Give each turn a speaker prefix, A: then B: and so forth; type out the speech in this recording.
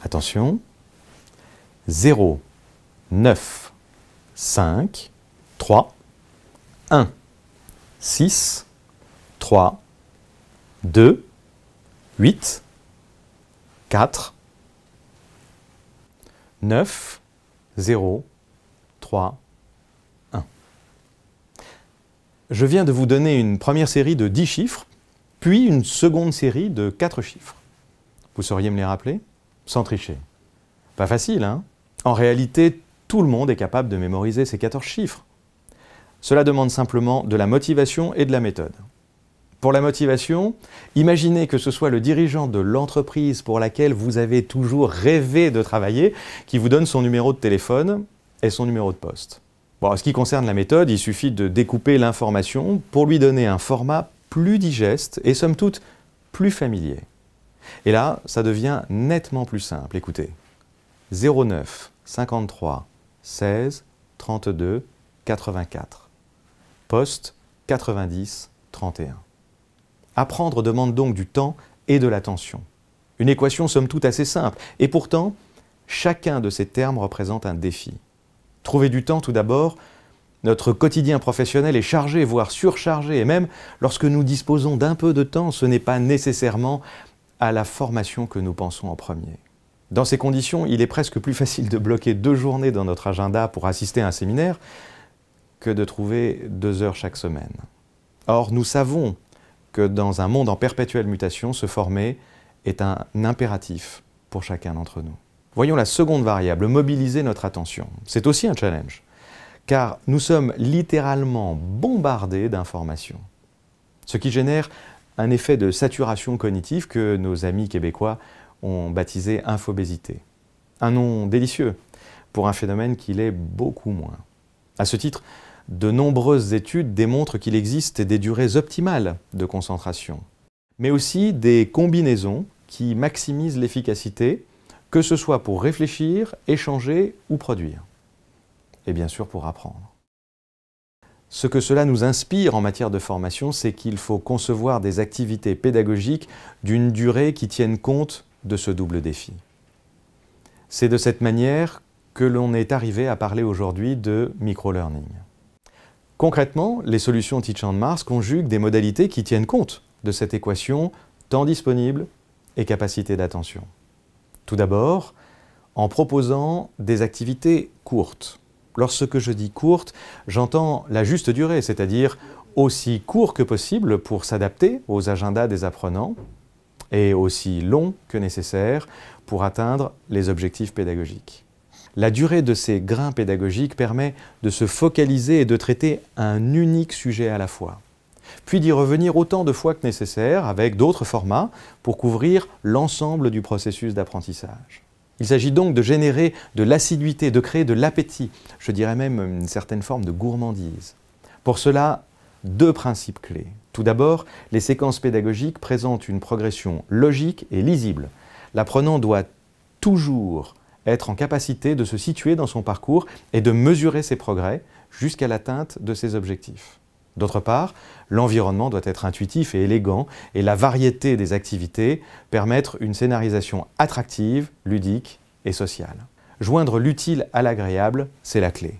A: Attention, 0, 9, 5, 3, 1, 6, 3, 2, 8, 4, 9, 0, 3, 1. Je viens de vous donner une première série de 10 chiffres, puis une seconde série de 4 chiffres. Vous sauriez me les rappeler? Sans tricher. Pas facile, hein? En réalité, tout le monde est capable de mémoriser ces 14 chiffres. Cela demande simplement de la motivation et de la méthode. Pour la motivation, imaginez que ce soit le dirigeant de l'entreprise pour laquelle vous avez toujours rêvé de travailler qui vous donne son numéro de téléphone et son numéro de poste. Bon, en ce qui concerne la méthode, il suffit de découper l'information pour lui donner un format plus digeste et somme toute plus familier. Et là, ça devient nettement plus simple. Écoutez, 09 53 16 32 84. Poste 90 31. Apprendre demande donc du temps et de l'attention. Une équation somme toute assez simple. Et pourtant, chacun de ces termes représente un défi. Trouver du temps tout d'abord. Notre quotidien professionnel est chargé, voire surchargé. Et même lorsque nous disposons d'un peu de temps, ce n'est pas nécessairement à la formation que nous pensons en premier. Dans ces conditions, il est presque plus facile de bloquer 2 journées dans notre agenda pour assister à un séminaire que de trouver 2 heures chaque semaine. Or, nous savons que dans un monde en perpétuelle mutation, se former est un impératif pour chacun d'entre nous. Voyons la seconde variable, mobiliser notre attention. C'est aussi un challenge, car nous sommes littéralement bombardés d'informations, ce qui génère un effet de saturation cognitive que nos amis québécois ont baptisé infobésité. Un nom délicieux pour un phénomène qui l'est beaucoup moins. À ce titre, de nombreuses études démontrent qu'il existe des durées optimales de concentration, mais aussi des combinaisons qui maximisent l'efficacité, que ce soit pour réfléchir, échanger ou produire. Et bien sûr pour apprendre. Ce que cela nous inspire en matière de formation, c'est qu'il faut concevoir des activités pédagogiques d'une durée qui tienne compte de ce double défi. C'est de cette manière que l'on est arrivé à parler aujourd'hui de micro-learning. Concrètement, les solutions Teach on Mars conjuguent des modalités qui tiennent compte de cette équation temps disponible et capacité d'attention. Tout d'abord, en proposant des activités courtes. Lorsque je dis courte, j'entends la juste durée, c'est-à-dire aussi court que possible pour s'adapter aux agendas des apprenants et aussi long que nécessaire pour atteindre les objectifs pédagogiques. La durée de ces grains pédagogiques permet de se focaliser et de traiter un unique sujet à la fois, puis d'y revenir autant de fois que nécessaire avec d'autres formats pour couvrir l'ensemble du processus d'apprentissage. Il s'agit donc de générer de l'assiduité, de créer de l'appétit, je dirais même une certaine forme de gourmandise. Pour cela, 2 principes clés. Tout d'abord, les séquences pédagogiques présentent une progression logique et lisible. L'apprenant doit toujours être en capacité de se situer dans son parcours et de mesurer ses progrès jusqu'à l'atteinte de ses objectifs. D'autre part, l'environnement doit être intuitif et élégant et la variété des activités permettre une scénarisation attractive, ludique et sociale. Joindre l'utile à l'agréable, c'est la clé.